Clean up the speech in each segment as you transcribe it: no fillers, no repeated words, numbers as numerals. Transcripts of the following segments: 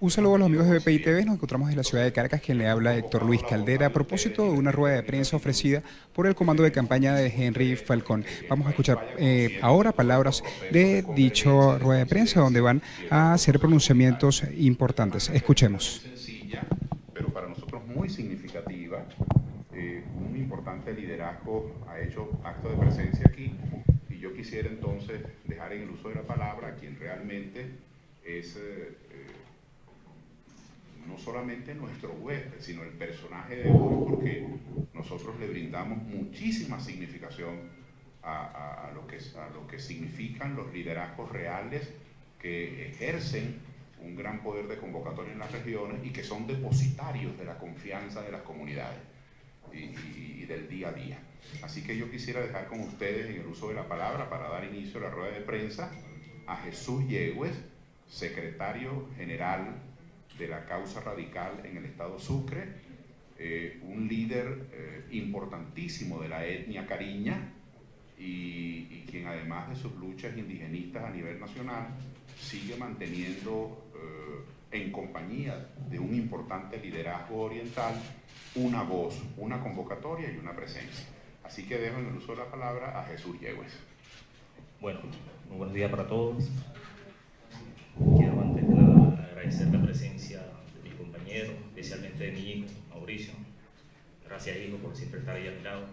Un saludo a los amigos de BPI TV. Nos encontramos en la ciudad de Caracas. Quien le habla, Héctor Luis Caldera, a propósito de una rueda de prensa ofrecida por el comando de campaña de Henry Falcón. Vamos a escuchar ahora palabras de dicha rueda de prensa, donde van a hacer pronunciamientos importantes. Escuchemos. Sencilla, pero para nosotros muy significativa. Un importante liderazgo ha hecho acto de presencia aquí, y yo quisiera entonces dejar en el uso de la palabra a quien realmente es no solamente nuestro huésped, sino el personaje de hoy, porque nosotros le brindamos muchísima significación a lo que significan los liderazgos reales que ejercen un gran poder de convocatoria en las regiones y que son depositarios de la confianza de las comunidades y del día a día. Así que yo quisiera dejar con ustedes en el uso de la palabra, para dar inicio a la rueda de prensa, a Jesús Yegües, secretario general de la Causa Radical en el estado Sucre, un líder importantísimo de la etnia cariña y quien, además de sus luchas indigenistas a nivel nacional, sigue manteniendo en compañía de un importante liderazgo oriental una voz, una convocatoria y una presencia. Así que dejo en el uso de la palabra a Jesús Yegües. Bueno, muy buenos días para todos. Quiero antes de nada agradecer la presencia de mis compañeros, especialmente de mi hijo, Mauricio. Gracias, hijo, por siempre estar ahí a mi lado.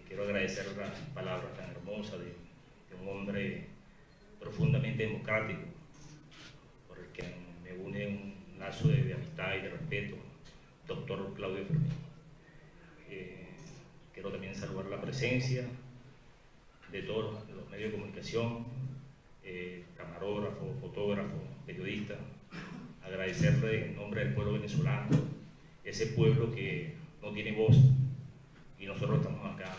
Quiero agradecer las palabras tan hermosas de un hombre profundamente democrático, por el que me une un lazo de amistad y de respeto, doctor Claudio Fermín. Quiero también saludar la presencia de todos los medios de comunicación, camarógrafos, fotógrafos, periodistas. Agradecerle en nombre del pueblo venezolano, ese pueblo que no tiene voz, y nosotros estamos acá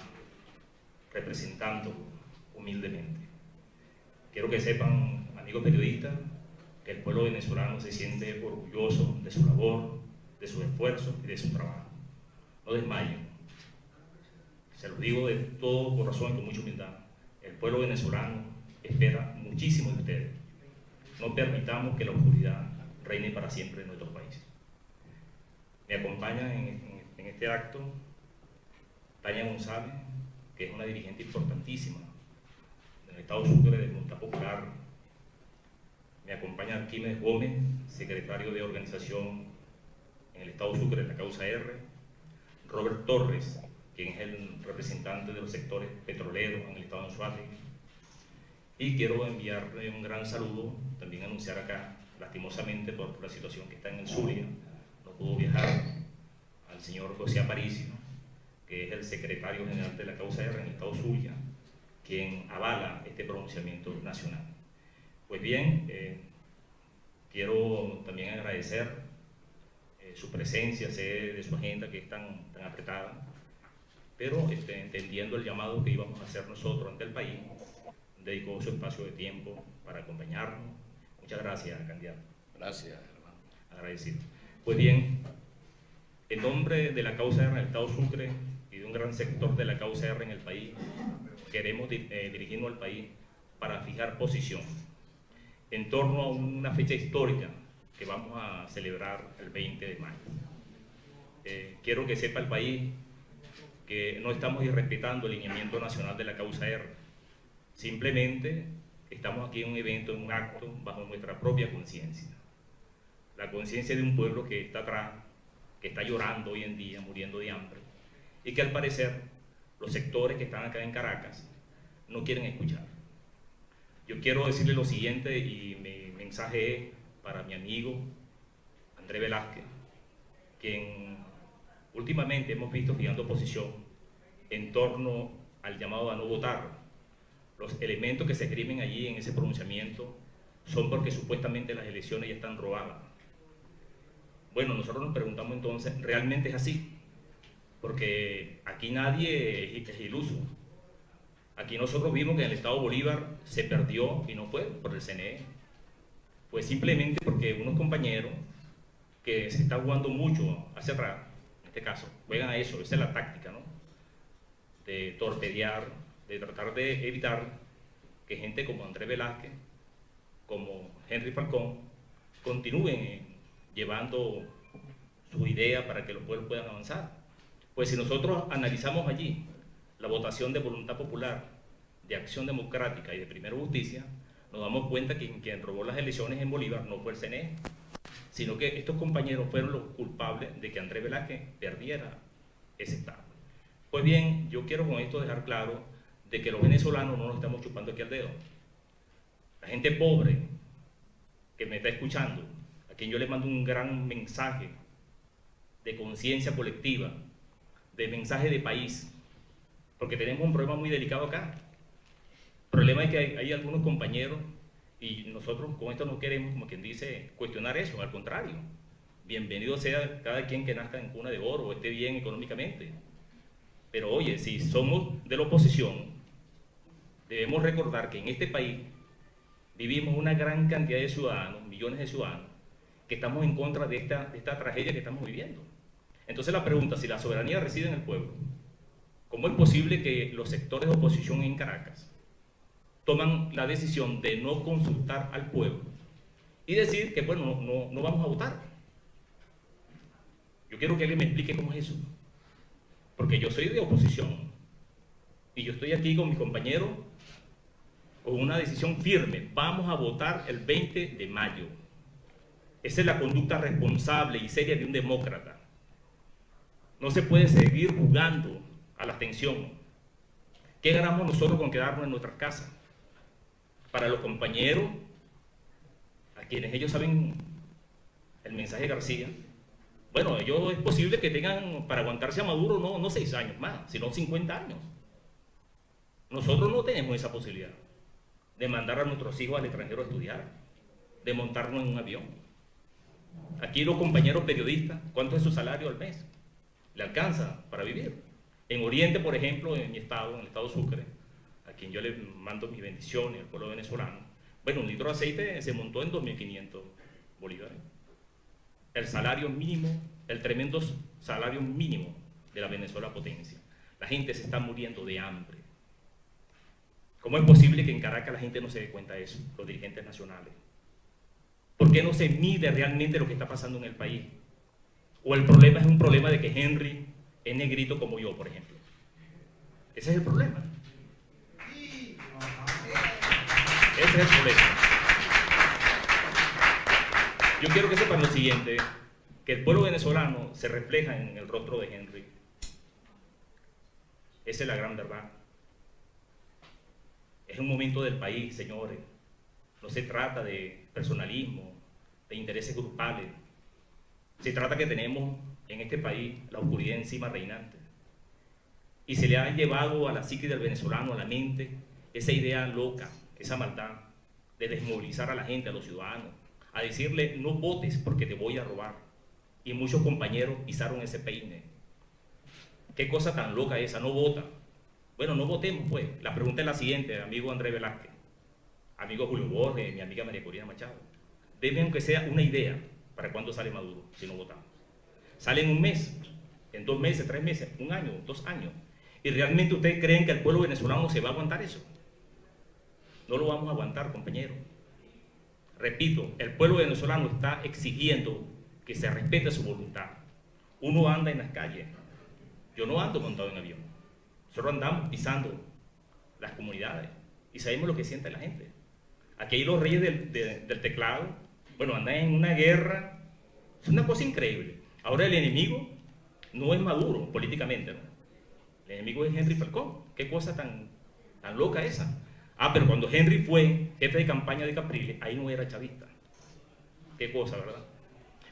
representando humildemente. Quiero que sepan, amigos periodistas, que el pueblo venezolano se siente orgulloso de su labor, de su esfuerzo y de su trabajo. No desmayen. Se los digo de todo corazón y con mucha humildad. El pueblo venezolano espera muchísimo de ustedes. No permitamos que la oscuridad reine para siempre en nuestro país. Me acompaña en este acto Tania González, que es una dirigente importantísima del estado Sucre de Voluntad Popular. Me acompaña Arquímedes Gómez, secretario de organización en el estado Sucre de la Causa R. Robert Torres, quien es el representante de los sectores petroleros en el estado de Anzoátegui. Y quiero enviarle un gran saludo, también anunciar acá, lastimosamente por la situación que está en el Zulia, no pudo viajar, al señor José Aparicio, que es el secretario general de la Causa R en el estado Zulia, quien avala este pronunciamiento nacional. Pues bien, quiero también agradecer su presencia, sé de su agenda que es tan apretada, pero entendiendo el llamado que íbamos a hacer nosotros ante el país, dedicó su espacio de tiempo para acompañarnos. Muchas gracias, candidato. Gracias, hermano. Agradecido. Pues bien, en nombre de la Causa R en el estado Sucre y de un gran sector de la Causa R en el país, queremos dirigirnos al país para fijar posición en torno a una fecha histórica que vamos a celebrar el 20 de mayo. Quiero que sepa el país que no estamos irrespetando el lineamiento nacional de la Causa R. Simplemente estamos aquí en un evento, en un acto, bajo nuestra propia conciencia. La conciencia de un pueblo que está atrás, que está llorando hoy en día, muriendo de hambre, y que al parecer los sectores que están acá en Caracas no quieren escuchar. Yo quiero decirle lo siguiente, y mi mensaje es para mi amigo Andrés Velázquez, quien últimamente hemos visto fijando posición en torno al llamado a no votar. Los elementos que se escriben allí en ese pronunciamiento son porque supuestamente las elecciones ya están robadas. Bueno, nosotros nos preguntamos entonces, ¿realmente es así? Porque aquí nadie es iluso. Aquí nosotros vimos que en el estado Bolívar se perdió y no fue por el CNE. Fue simplemente porque unos compañeros que se están jugando mucho a cerrar, en este caso, juegan a eso, esa es la táctica, ¿no? De torpedear, de tratar de evitar que gente como Andrés Velázquez, como Henry Falcón, continúen llevando sus ideas para que los pueblos puedan avanzar. Pues si nosotros analizamos allí la votación de voluntad popular, de acción democrática y de primera justicia, nos damos cuenta que quien robó las elecciones en Bolívar no fue el CNE, sino que estos compañeros fueron los culpables de que Andrés Velázquez perdiera ese estado. Pues bien, yo quiero con esto dejar claro de que los venezolanos no nos estamos chupando aquí al dedo. La gente pobre que me está escuchando, a quien yo le mando un gran mensaje de conciencia colectiva, de mensaje de país, porque tenemos un problema muy delicado acá. El problema es que hay algunos compañeros, y nosotros con esto no queremos, como quien dice, cuestionar eso, al contrario. Bienvenido sea cada quien que nazca en cuna de oro o esté bien económicamente. Pero oye, si somos de la oposición, debemos recordar que en este país vivimos una gran cantidad de ciudadanos, millones de ciudadanos, que estamos en contra de esta tragedia que estamos viviendo. Entonces la pregunta, si la soberanía reside en el pueblo, ¿cómo es posible que los sectores de oposición en Caracas toman la decisión de no consultar al pueblo y decir que, bueno, no vamos a votar? Yo quiero que alguien me explique cómo es eso, porque yo soy de oposición y yo estoy aquí con mis compañeros con una decisión firme: vamos a votar el 20 de mayo. Esa es la conducta responsable y seria de un demócrata. No se puede seguir jugando a la abstención. ¿Qué ganamos nosotros con quedarnos en nuestras casas? Para los compañeros, a quienes ellos saben el mensaje de García, bueno, ellos es posible que tengan para aguantarse a Maduro no 6 años más, sino 50 años. Nosotros no tenemos esa posibilidad de mandar a nuestros hijos al extranjero a estudiar, de montarnos en un avión. Aquí los compañeros periodistas, ¿cuánto es su salario al mes? ¿Le alcanza para vivir? En Oriente, por ejemplo, en mi estado, en el estado Sucre, a quien yo le mando mis bendiciones al pueblo venezolano, bueno, un litro de aceite se montó en 2.500 bolívares. El salario mínimo, el tremendo salario mínimo de la Venezuela potencia. La gente se está muriendo de hambre. ¿Cómo es posible que en Caracas la gente no se dé cuenta de eso, los dirigentes nacionales? ¿Por qué no se mide realmente lo que está pasando en el país? ¿O el problema es un problema de que Henry es negrito como yo, por ejemplo? Ese es el problema. Ese es el problema. Yo quiero que sepan lo siguiente, que el pueblo venezolano se refleja en el rostro de Henry. Esa es la gran verdad. Es un momento del país, señores. No se trata de personalismo, de intereses grupales. Se trata que tenemos en este país la oscuridad encima reinante. Y se le ha llevado a la psique del venezolano, a la mente, esa idea loca, esa maldad de desmovilizar a la gente, a los ciudadanos, a decirle no votes porque te voy a robar. Y muchos compañeros pisaron ese peine. ¿Qué cosa tan loca esa? No vota. Bueno, no votemos pues. La pregunta es la siguiente, amigo Andrés Velázquez, amigo Julio Borges, mi amiga María Corina Machado. Deme aunque sea una idea para cuándo sale Maduro si no votamos. Sale en un mes, en 2 meses, 3 meses, 1 año, 2 años. ¿Y realmente ustedes creen que el pueblo venezolano se va a aguantar eso? No lo vamos a aguantar, compañeros. Repito, el pueblo venezolano está exigiendo que se respete su voluntad. Uno anda en las calles. Yo no ando montado en avión. Nosotros andamos pisando las comunidades y sabemos lo que siente la gente. Aquí hay los reyes del teclado. Bueno, andan en una guerra. Es una cosa increíble. Ahora el enemigo no es Maduro políticamente, ¿no? El enemigo es Henry Falcón. Qué cosa tan loca esa. Ah, pero cuando Henry fue jefe de campaña de Capriles, ahí no era chavista. Qué cosa, ¿verdad?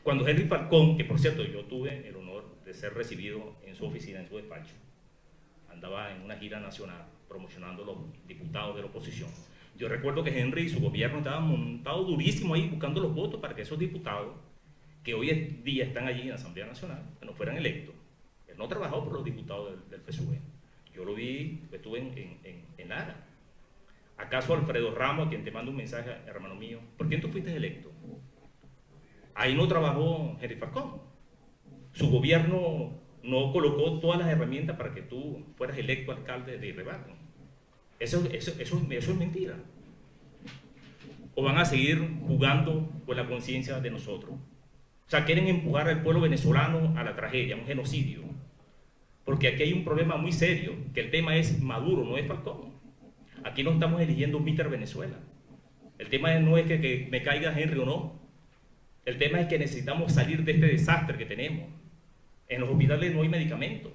Cuando Henry Falcón, que por cierto yo tuve el honor de ser recibido en su oficina, en su despacho, andaba en una gira nacional promocionando los diputados de la oposición. Yo recuerdo que Henry y su gobierno estaban montados durísimo ahí buscando los votos para que esos diputados, que hoy en día están allí en la Asamblea Nacional, no fueran electos. Él no trabajó por los diputados del PSUV. Yo lo vi, estuve en Lara. ¿Acaso Alfredo Ramos, a quien te mando un mensaje, hermano mío, por qué tú fuiste electo? Ahí no trabajó Henry Falcón. Su gobierno no colocó todas las herramientas para que tú fueras electo alcalde de Irrebarno. Eso es mentira. o van a seguir jugando con la conciencia de nosotros. O sea, quieren empujar al pueblo venezolano a la tragedia, a un genocidio. Porque aquí hay un problema muy serio, que el tema es Maduro, no es Falcón. Aquí no estamos eligiendo un Mr. Venezuela. El tema no es que me caiga Henry o no. El tema es que necesitamos salir de este desastre que tenemos. En los hospitales no hay medicamentos.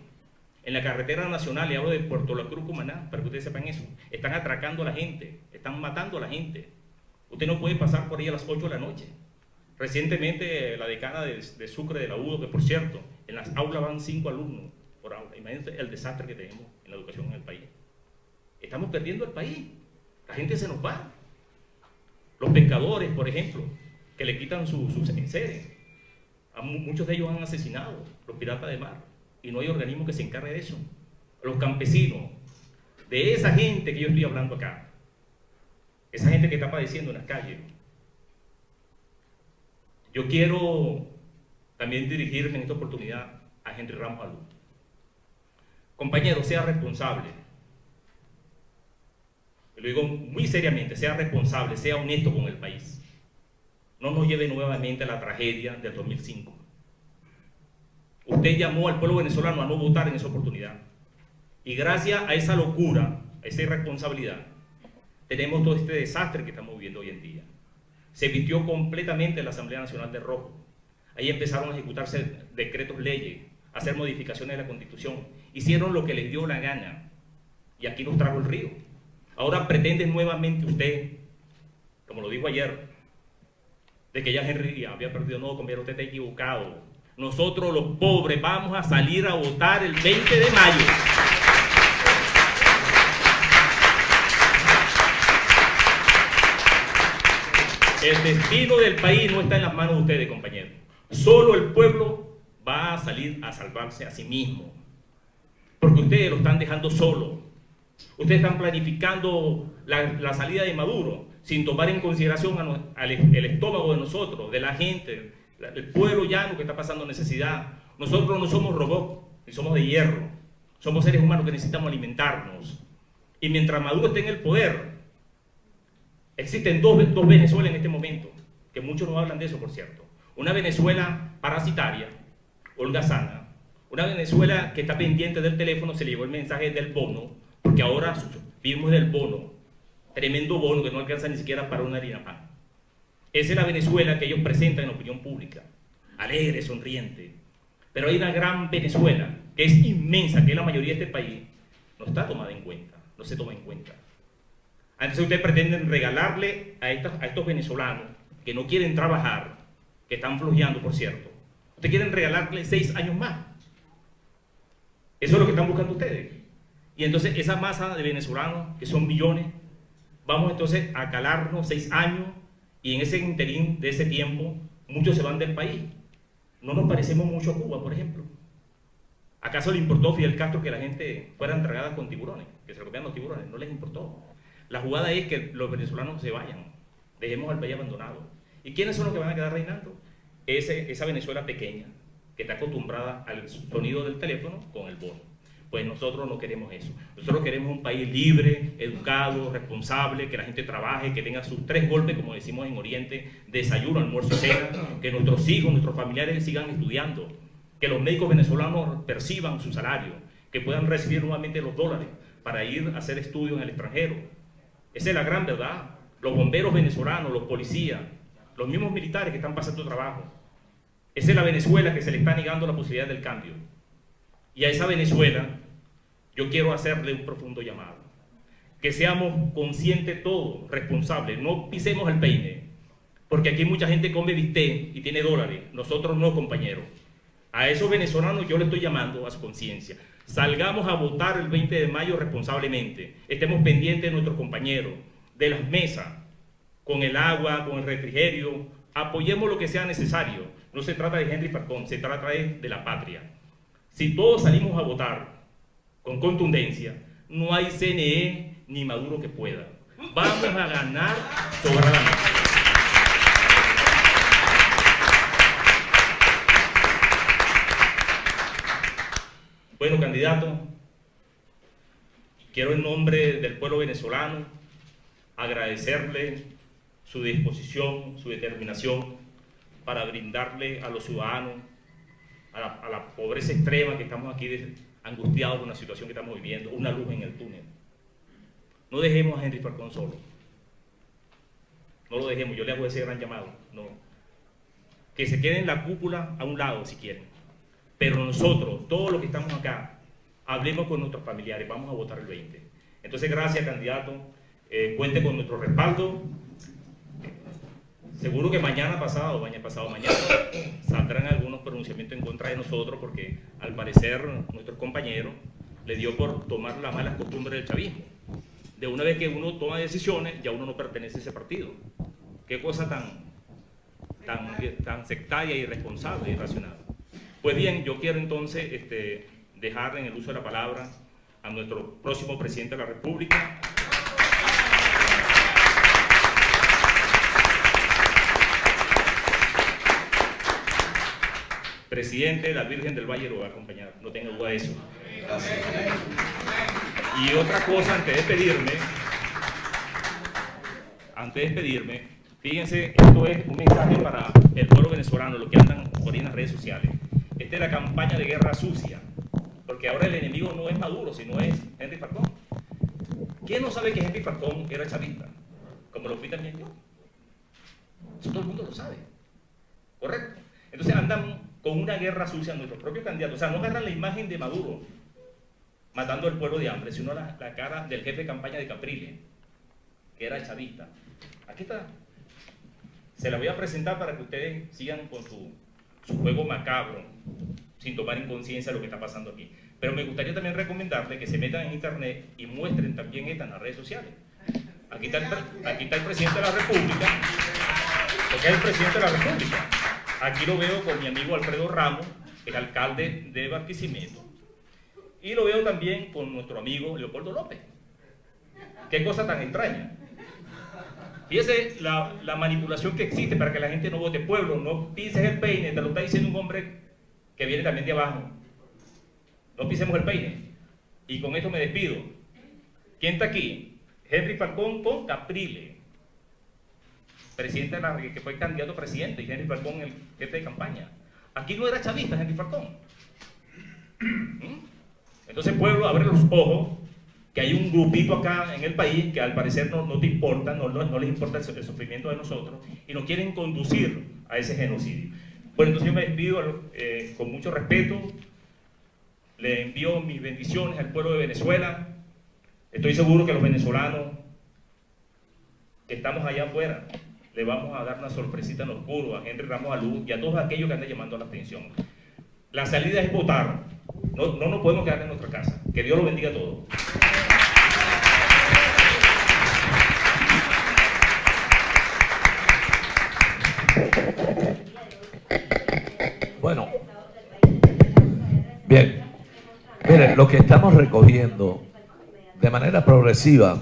En la carretera nacional, y hablo de Puerto La Cruz, Cumaná, para que ustedes sepan eso, están atracando a la gente, están matando a la gente. Usted no puede pasar por ahí a las 8 de la noche. Recientemente, la decana de Sucre de la UDO, que por cierto, en las aulas van 5 alumnos por aula. Imagínense el desastre que tenemos en la educación en el país. Estamos perdiendo el país. La gente se nos va. Los pescadores, por ejemplo, que le quitan sus enseres. Muchos de ellos han asesinado, los piratas de mar, y no hay organismo que se encargue de eso. Los campesinos, de esa gente que yo estoy hablando acá, esa gente que está padeciendo en las calles. Yo quiero también dirigirme en esta oportunidad a Henry Ramos Alú. Compañero, sea responsable. Lo digo muy seriamente, sea responsable, sea honesto con el país. No nos lleve nuevamente a la tragedia del 2005. Usted llamó al pueblo venezolano a no votar en esa oportunidad. Y gracias a esa locura, a esa irresponsabilidad, tenemos todo este desastre que estamos viviendo hoy en día. Se vistió completamente la Asamblea Nacional de rojo. Ahí empezaron a ejecutarse decretos leyes, a hacer modificaciones de la Constitución. Hicieron lo que les dio la gana. Y aquí nos trajo el río. Ahora pretende nuevamente usted, como lo dijo ayer, de que ya Henry había perdido. No, compañero, usted está equivocado. Nosotros los pobres vamos a salir a votar el 20 de mayo. El destino del país no está en las manos de ustedes, compañeros. Solo el pueblo va a salir a salvarse a sí mismo. Porque ustedes lo están dejando solo. Ustedes están planificando la salida de Maduro sin tomar en consideración el estómago de nosotros, de la gente, el pueblo llano que está pasando necesidad. Nosotros no somos robots, ni somos de hierro. Somos seres humanos que necesitamos alimentarnos. Y mientras Maduro esté en el poder, existen dos Venezuela en este momento, que muchos no hablan de eso, por cierto. Una Venezuela parasitaria, holgazana. Una Venezuela que está pendiente del teléfono, se le llegó el mensaje del bono, porque ahora vivimos del bono. Tremendo bono que no alcanza ni siquiera para una harina pan. Esa es la Venezuela que ellos presentan en la opinión pública. Alegre, sonriente. Pero hay una gran Venezuela, que es inmensa, que es la mayoría de este país, no está tomada en cuenta, no se toma en cuenta. Entonces ustedes pretenden regalarle a estos venezolanos que no quieren trabajar, que están flojeando, por cierto. Ustedes quieren regalarle 6 años más. Eso es lo que están buscando ustedes. Y entonces esa masa de venezolanos, que son millones, vamos entonces a calarnos 6 años y en ese interín de ese tiempo, muchos se van del país. No nos parecemos mucho a Cuba, por ejemplo. ¿Acaso le importó a Fidel Castro que la gente fuera entregada con tiburones? Que se comieran los tiburones, no les importó. La jugada es que los venezolanos se vayan, dejemos al país abandonado. ¿Y quiénes son los que van a quedar reinando? Esa Venezuela pequeña, que está acostumbrada al sonido del teléfono con el bono. Pues nosotros no queremos eso. Nosotros queremos un país libre, educado, responsable, que la gente trabaje, que tenga sus 3 golpes, como decimos en Oriente, desayuno, almuerzo y cena, que nuestros hijos, nuestros familiares sigan estudiando, que los médicos venezolanos perciban su salario, que puedan recibir nuevamente los dólares para ir a hacer estudios en el extranjero. Esa es la gran verdad. Los bomberos venezolanos, los policías, los mismos militares que están pasando trabajo. Esa es la Venezuela que se le está negando la posibilidad del cambio. Y a esa Venezuela yo quiero hacerle un profundo llamado. Que seamos conscientes todos, responsables, no pisemos el peine. Porque aquí mucha gente come bistec y tiene dólares, nosotros no, compañeros. A esos venezolanos yo les estoy llamando a su conciencia. Salgamos a votar el 20 de mayo responsablemente. Estemos pendientes de nuestros compañeros, de las mesas, con el agua, con el refrigerio. Apoyemos lo que sea necesario. No se trata de Henry Falcón, se trata de la patria. Si todos salimos a votar con contundencia, no hay CNE ni Maduro que pueda. Vamos a ganar sobradamente. Bueno, candidato, quiero en nombre del pueblo venezolano agradecerle su disposición, su determinación para brindarle a los ciudadanos, a la pobreza extrema que estamos aquí angustiados por una situación que estamos viviendo, una luz en el túnel. No dejemos a Henry Falcón solo. No lo dejemos, yo le hago ese gran llamado. No. Que se quede en la cúpula a un lado si quieren. Pero nosotros, todos los que estamos acá, hablemos con nuestros familiares, vamos a votar el 20. Entonces, gracias, candidato. Cuente con nuestro respaldo. Seguro que mañana pasado mañana saldrán algunos pronunciamientos en contra de nosotros porque al parecer nuestros compañeros le dio por tomar las malas costumbres del chavismo. De una vez que uno toma decisiones, ya uno no pertenece a ese partido. Qué cosa tan sectaria, irresponsable, irracional. Pues bien, yo quiero entonces dejar en el uso de la palabra a nuestro próximo presidente de la República. Presidente, la Virgen del Valle lo va a acompañar, no tenga duda de eso. Gracias. Y otra cosa, antes de despedirme, fíjense, esto es un mensaje para el pueblo venezolano, los que andan por ahí en las redes sociales. Esta es la campaña de guerra sucia, porque ahora el enemigo no es Maduro, sino es Henry Falcón. ¿Quién no sabe que Henry Falcón era chavista? Como lo fui también yo. Eso todo el mundo lo sabe. ¿Correcto? Entonces andan con una guerra sucia a nuestros propios candidatos. O sea, no agarran la imagen de Maduro matando al pueblo de hambre, sino la cara del jefe de campaña de Capriles, que era chavista. Aquí está. Se la voy a presentar para que ustedes sigan con su juego macabro, sin tomar en conciencia lo que está pasando aquí. Pero me gustaría también recomendarles que se metan en internet y muestren también esto en las redes sociales. Aquí está el presidente de la República, porque es el presidente de la República. Aquí lo veo con mi amigo Alfredo Ramos, el alcalde de Barquisimeto. Y lo veo también con nuestro amigo Leopoldo López. Qué cosa tan extraña. Fíjese la manipulación que existe para que la gente no vote. Pueblo, no pises el peine, te lo está diciendo un hombre que viene también de abajo. No pisemos el peine. Y con esto me despido. ¿Quién está aquí? Henry Falcón con Capriles, presidente que fue candidato a presidente, y Henry Falcón el jefe de campaña. Aquí no era chavista Henry Falcón. Entonces, pueblo, abre los ojos, que hay un grupito acá en el país que al parecer no te importa, no les importa el sufrimiento de nosotros, y nos quieren conducir a ese genocidio. Bueno, entonces yo me despido con mucho respeto, le envío mis bendiciones al pueblo de Venezuela. Estoy seguro que los venezolanos que estamos allá afuera le vamos a dar una sorpresita en lo oscuro a Henry Ramos Alú y a todos aquellos que andan llamando a la atención. La salida es votar. No nos podemos quedar en nuestra casa. Que Dios los bendiga a todos. Bueno, bien. Miren, lo que estamos recogiendo de manera progresiva,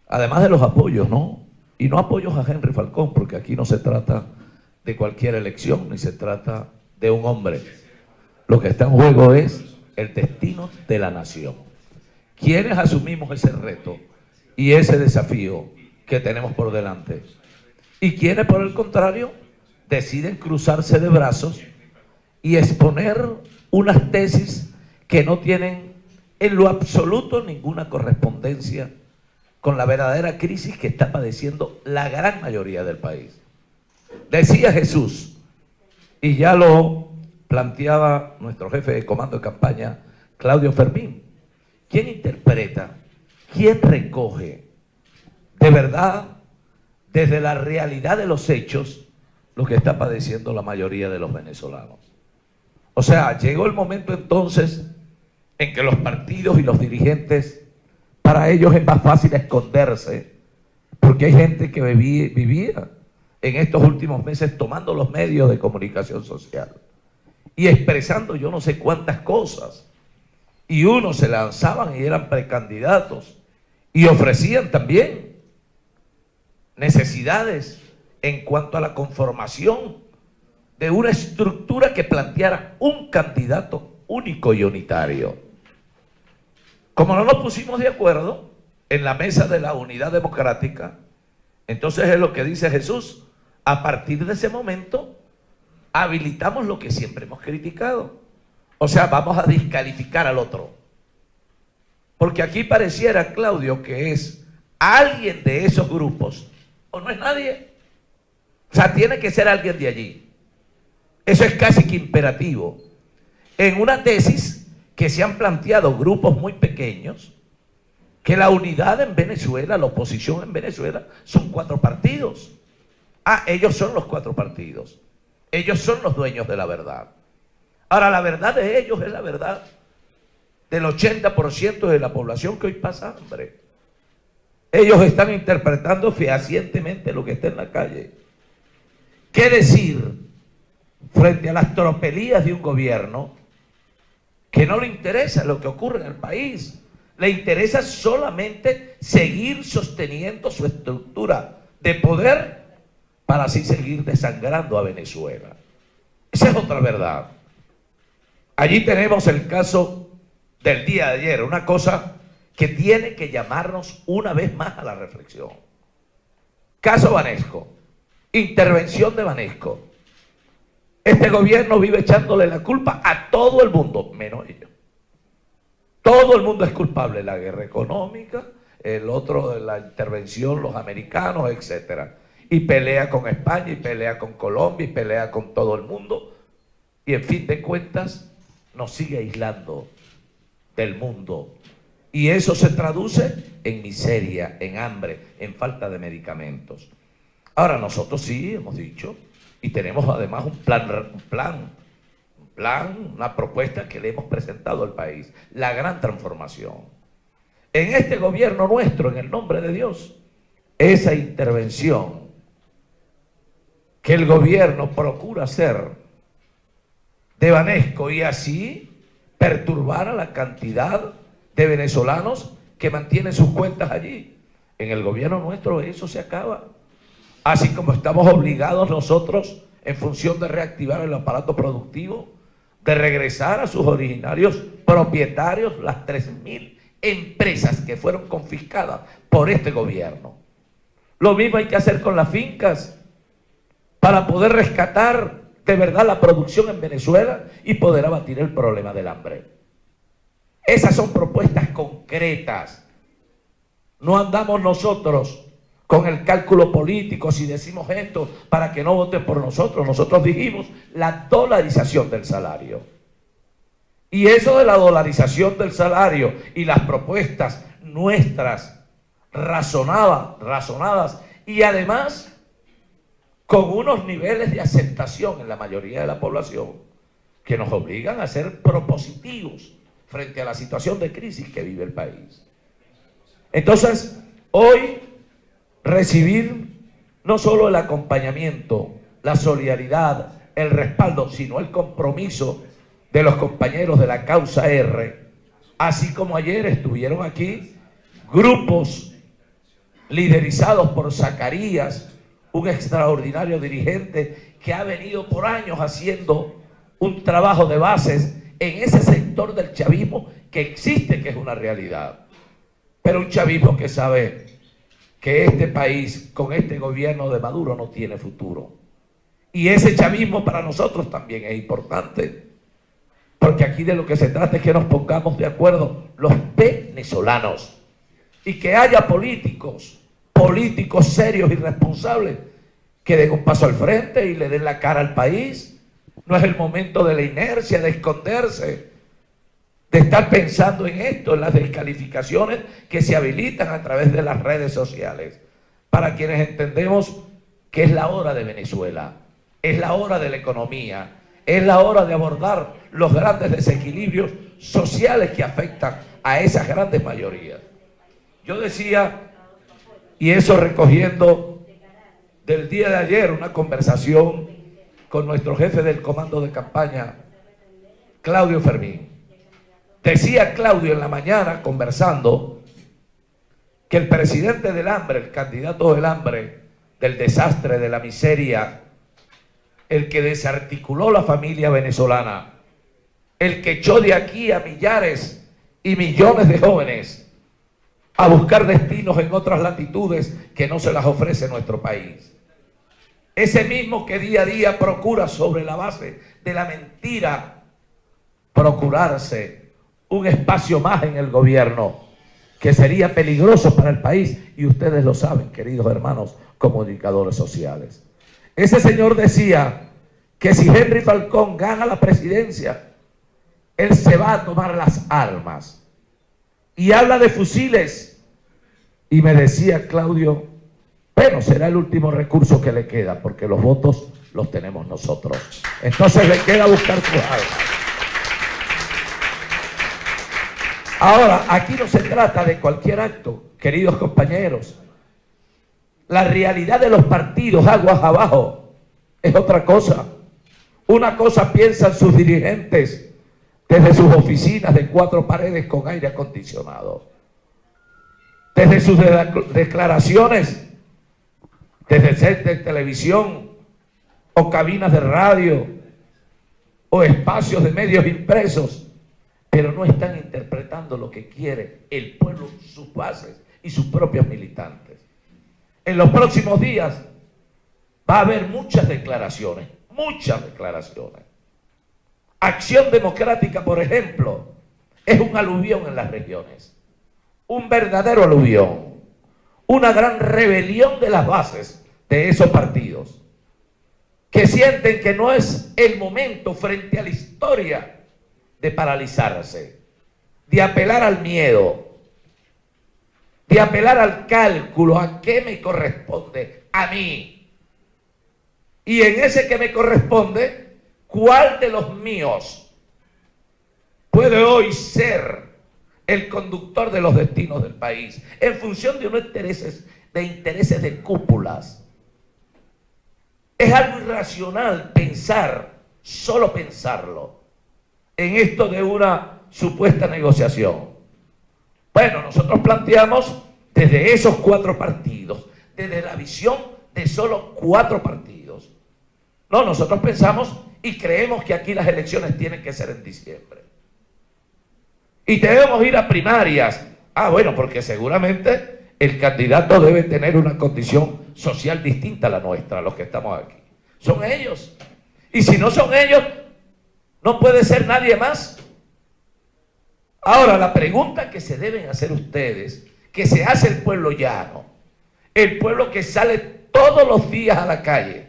además de los apoyos, ¿no? Y no apoyos a Henry Falcón, porque aquí no se trata de cualquier elección, ni se trata de un hombre. Lo que está en juego es el destino de la nación. ¿Quiénes asumimos ese reto y ese desafío que tenemos por delante? ¿Y quiénes, por el contrario, deciden cruzarse de brazos y exponer unas tesis que no tienen en lo absoluto ninguna correspondencia con la verdadera crisis que está padeciendo la gran mayoría del país? Decía Jesús, y ya lo planteaba nuestro jefe de comando de campaña, Claudio Fermín, ¿quién interpreta, quién recoge de verdad, desde la realidad de los hechos, lo que está padeciendo la mayoría de los venezolanos? O sea, llegó el momento entonces en que los partidos y los dirigentes, para ellos es más fácil esconderse, porque hay gente que vivía en estos últimos meses tomando los medios de comunicación social y expresando yo no sé cuántas cosas, y unos se lanzaban y eran precandidatos y ofrecían también necesidades en cuanto a la conformación de una estructura que planteara un candidato único y unitario. Como no nos pusimos de acuerdo en la mesa de la unidad democrática, Entonces es lo que dice Jesús. A partir de ese momento, habilitamos lo que siempre hemos criticado. O sea, vamos a descalificar al otro. Porque aquí pareciera, Claudio, que es alguien de esos grupos, o no es nadie. O sea, tiene que ser alguien de allí. Eso es casi que imperativo. En una tesis que se han planteado grupos muy pequeños, que la unidad en Venezuela, la oposición en Venezuela, son 4 partidos. Ah, ellos son los 4 partidos. Ellos son los dueños de la verdad. Ahora, la verdad de ellos es la verdad del 80% de la población que hoy pasa hambre. Ellos están interpretando fehacientemente lo que está en la calle. ¿Qué decir frente a las tropelías de un gobierno que no le interesa lo que ocurre en el país? Le interesa solamente seguir sosteniendo su estructura de poder para así seguir desangrando a Venezuela. Esa es otra verdad. Allí tenemos el caso del día de ayer, una cosa que tiene que llamarnos una vez más a la reflexión. Caso Banesco, intervención de Banesco. Este gobierno vive echándole la culpa a todo el mundo, menos ellos. Todo el mundo es culpable, la guerra económica, el otro de la intervención, los americanos, etc. Y pelea con España, y pelea con Colombia, y pelea con todo el mundo. Y en fin de cuentas, nos sigue aislando del mundo. Y eso se traduce en miseria, en hambre, en falta de medicamentos. Ahora nosotros sí hemos dicho, y tenemos además una propuesta que le hemos presentado al país, la gran transformación. En este gobierno nuestro, en el nombre de Dios, esa intervención que el gobierno procura hacer de Banesco y así perturbar a la cantidad de venezolanos que mantienen sus cuentas allí. En el gobierno nuestro eso se acaba. Así como estamos obligados nosotros, en función de reactivar el aparato productivo, de regresar a sus originarios propietarios las 3.000 empresas que fueron confiscadas por este gobierno. Lo mismo hay que hacer con las fincas para poder rescatar de verdad la producción en Venezuela y poder abatir el problema del hambre. Esas son propuestas concretas. No andamos nosotros con el cálculo político si decimos esto para que no voten por nosotros. Nosotros dijimos la dolarización del salario. Y eso de la dolarización del salario y las propuestas nuestras razonadas y además con unos niveles de aceptación en la mayoría de la población que nos obligan a ser propositivos frente a la situación de crisis que vive el país. Entonces, hoy recibir no solo el acompañamiento, la solidaridad, el respaldo, sino el compromiso de los compañeros de la causa R, así como ayer estuvieron aquí grupos liderizados por Zacarías, un extraordinario dirigente que ha venido por años haciendo un trabajo de bases en ese sector del chavismo que existe, que es una realidad. Pero un chavismo que sabe que este país con este gobierno de Maduro no tiene futuro. Y ese chavismo para nosotros también es importante, porque aquí de lo que se trata es que nos pongamos de acuerdo los venezolanos y que haya políticos serios y responsables que den un paso al frente y le den la cara al país. No es el momento de la inercia, de esconderse, de estar pensando en esto, en las descalificaciones que se habilitan a través de las redes sociales. Para quienes entendemos que es la hora de Venezuela, es la hora de la economía, es la hora de abordar los grandes desequilibrios sociales que afectan a esas grandes mayorías. Yo decía, y eso recogiendo del día de ayer, una conversación con nuestro jefe del comando de campaña, Claudio Fermín. Decía Claudio en la mañana, conversando, que el presidente del hambre, el candidato del hambre, del desastre, de la miseria, el que desarticuló la familia venezolana, el que echó de aquí a millares y millones de jóvenes, a buscar destinos en otras latitudes que no se las ofrece nuestro país. Ese mismo que día a día procura, sobre la base de la mentira, procurarse un espacio más en el gobierno que sería peligroso para el país, y ustedes lo saben, queridos hermanos comunicadores sociales. Ese señor decía que si Henry Falcón gana la presidencia, él se va a tomar las armas. Y habla de fusiles. Y me decía Claudio, bueno, será el último recurso que le queda, porque los votos los tenemos nosotros. Entonces le queda buscar sus armas. Ahora, aquí no se trata de cualquier acto, queridos compañeros. La realidad de los partidos aguas abajo es otra cosa. Una cosa piensan sus dirigentes desde sus oficinas de 4 paredes con aire acondicionado. Desde sus declaraciones, desde set de televisión o cabinas de radio o espacios de medios impresos, pero no están interpretando lo que quiere el pueblo, sus bases y sus propios militantes. En los próximos días va a haber muchas declaraciones. Acción Democrática, por ejemplo, es un aluvión en las regiones, un verdadero aluvión, una gran rebelión de las bases de esos partidos, que sienten que no es el momento frente a la historia de paralizarse, de apelar al miedo, de apelar al cálculo, a qué me corresponde a mí. Y en ese que me corresponde, ¿cuál de los míos puede hoy ser el conductor de los destinos del país? En función de unos intereses de cúpulas. Es algo irracional pensar, solo pensarlo, en esto de una supuesta negociación. Bueno, nosotros planteamos desde esos 4 partidos, desde la visión de solo 4 partidos. No, nosotros pensamos y creemos que aquí las elecciones tienen que ser en diciembre. Y debemos ir a primarias. Ah, bueno, porque seguramente el candidato debe tener una condición social distinta a la nuestra, los que estamos aquí. Son ellos. Y si no son ellos, no puede ser nadie más. Ahora, la pregunta que se deben hacer ustedes, que se hace el pueblo llano, el pueblo que sale todos los días a la calle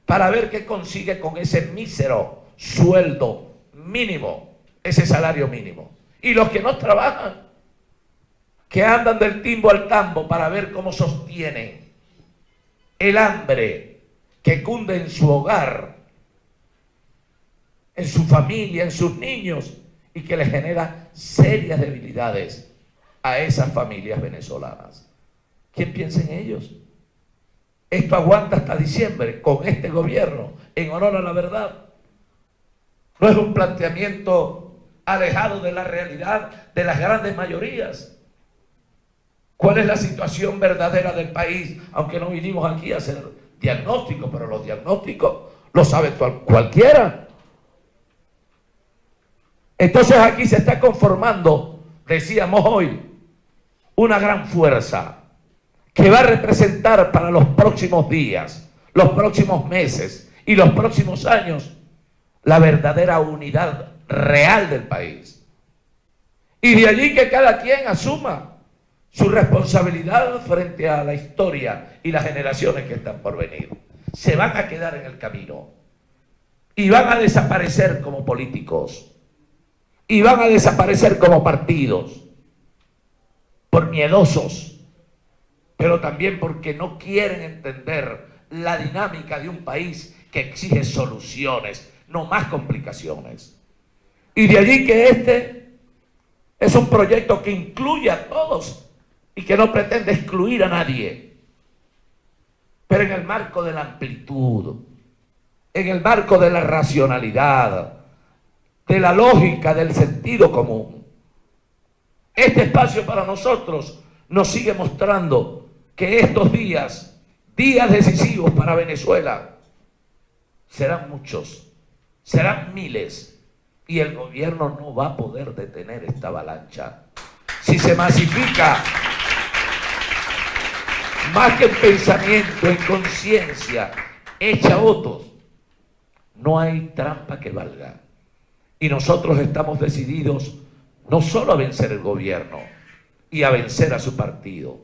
para ver qué consigue con ese mísero sueldo mínimo, ese salario mínimo. Y los que no trabajan, que andan del timbo al tambo para ver cómo sostienen el hambre que cunde en su hogar, en su familia, en sus niños, y que les genera serias debilidades a esas familias venezolanas. ¿Quién piensa en ellos? Esto aguanta hasta diciembre con este gobierno, en honor a la verdad. No es un planteamiento alejado de la realidad de las grandes mayorías. ¿Cuál es la situación verdadera del país? Aunque no vinimos aquí a hacer diagnósticos, pero los diagnósticos los sabe cualquiera. Entonces aquí se está conformando, decíamos hoy, una gran fuerza que va a representar para los próximos días, los próximos meses y los próximos años la verdadera unidad real del país. Y de allí que cada quien asuma su responsabilidad frente a la historia y las generaciones que están por venir. Se van a quedar en el camino y van a desaparecer como políticos. Y van a desaparecer como partidos, por miedosos, pero también porque no quieren entender la dinámica de un país que exige soluciones, no más complicaciones. Y de allí que este es un proyecto que incluye a todos y que no pretende excluir a nadie, pero en el marco de la amplitud, en el marco de la racionalidad, de la lógica, del sentido común. Este espacio para nosotros nos sigue mostrando que estos días decisivos para Venezuela, serán muchos, serán miles, y el gobierno no va a poder detener esta avalancha. Si se masifica más que en pensamiento, en conciencia, hecha votos, no hay trampa que valga. Y nosotros estamos decididos no solo a vencer el gobierno y a vencer a su partido,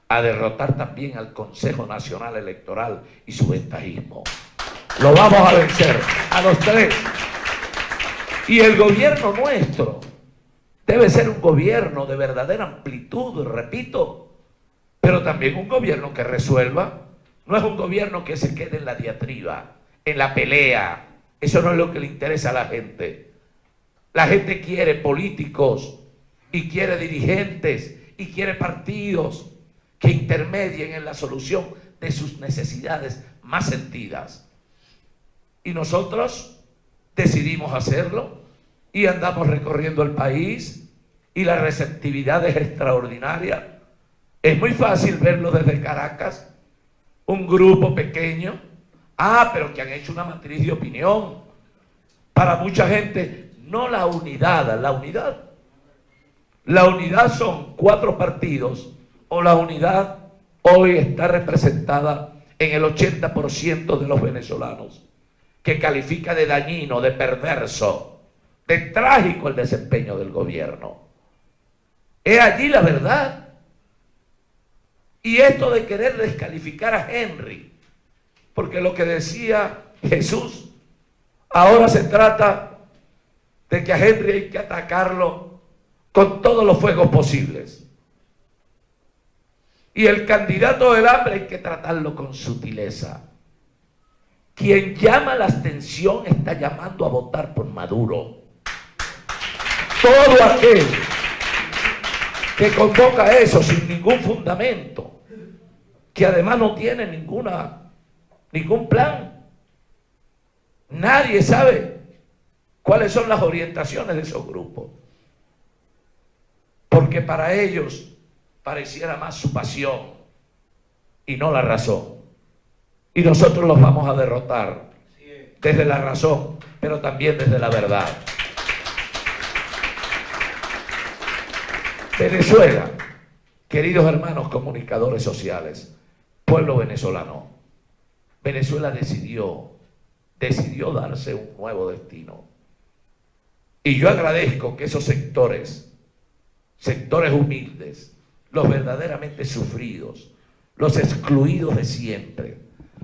a derrotar también al Consejo Nacional Electoral y su ventajismo. Lo vamos a vencer a los tres. Y el gobierno nuestro debe ser un gobierno de verdadera amplitud, repito, pero también un gobierno que resuelva. No es un gobierno que se quede en la diatriba, en la pelea. Eso no es lo que le interesa a la gente. La gente quiere políticos y quiere dirigentes y quiere partidos que intermedien en la solución de sus necesidades más sentidas. Y nosotros decidimos hacerlo y andamos recorriendo el país y la receptividad es extraordinaria. Es muy fácil verlo desde Caracas, un grupo pequeño, pero que han hecho una matriz de opinión. Para mucha gente, no la unidad, la unidad. La unidad son 4 partidos, o la unidad hoy está representada en el 80% de los venezolanos, que califica de dañino, de perverso, de trágico el desempeño del gobierno. Es allí la verdad. Y esto de querer descalificar a Henry, porque lo que decía Jesús, ahora se trata de que a Henry hay que atacarlo con todos los fuegos posibles. Y el candidato del hambre hay que tratarlo con sutileza. Quien llama la abstención está llamando a votar por Maduro. Todo aquel que convoca eso sin ningún fundamento, que además no tiene ningún plan. Nadie sabe cuáles son las orientaciones de esos grupos. Porque para ellos pareciera más su pasión y no la razón. Y nosotros los vamos a derrotar desde la razón, pero también desde la verdad. Venezuela, queridos hermanos comunicadores sociales, pueblo venezolano, Venezuela decidió darse un nuevo destino. Y yo agradezco que esos sectores humildes, los verdaderamente sufridos, los excluidos de siempre,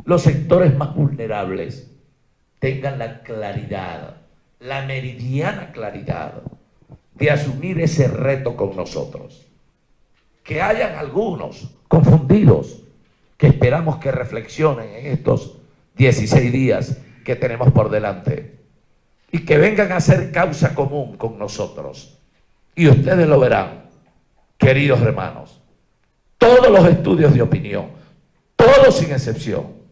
los sectores más vulnerables, tengan la claridad, la meridiana claridad de asumir ese reto con nosotros. Que hayan algunos confundidos, que esperamos que reflexionen en estos 16 días que tenemos por delante y que vengan a hacer causa común con nosotros. Y ustedes lo verán, queridos hermanos. Todos los estudios de opinión, todos sin excepción,